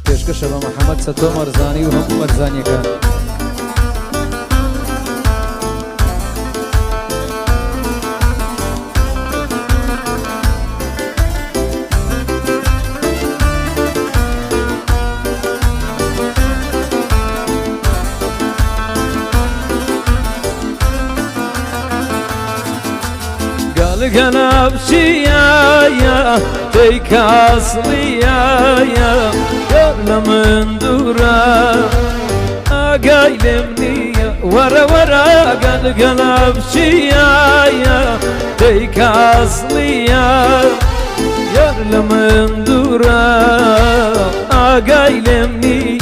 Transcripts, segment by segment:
پێشکەشە بە محەممەد چەتۆ مەرزانی و هەموو مەرزانیەکان. قلقنا بشيايا تيك أصليايا قبل من دورا قايل مني ورا ورا قلقنا بشيايا تيك أصليا قبل من دورا قايل مني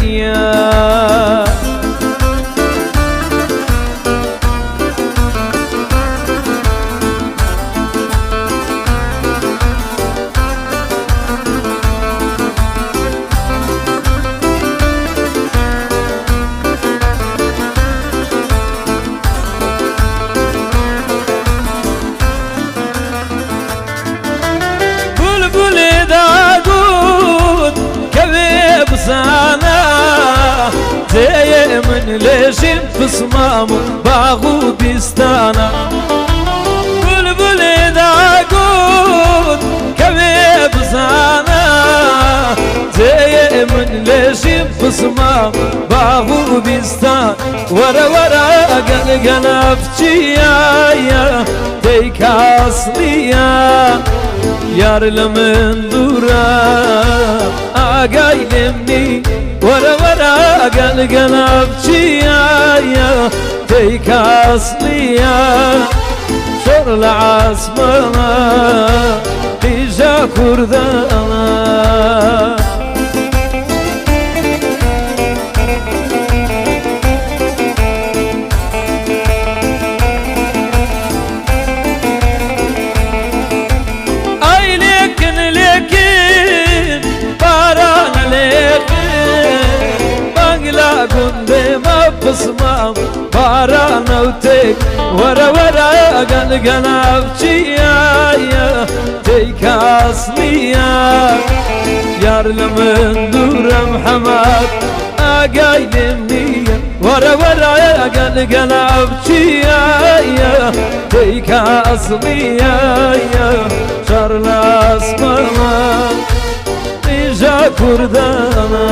زي من ليشين بصمام باغو بيستانا بلبل داقود كبيب زانا زي من ليشين بصمام باغو بيستان ورا ورا قلقنا بشيايا تيك أصليا يار لمن دورا قايلمني ورا ورا قلقنا بشيايا تيك أصليا شر العاصمة إجا كردانا بصمام بارانا وتيك ورا ورا قلقنا بشيايا تيك أصليا يار لمن دور محمد قايل مني ورا ورا قلقنا بشيايا تيك أصليا شر الأسماء إجا كردانا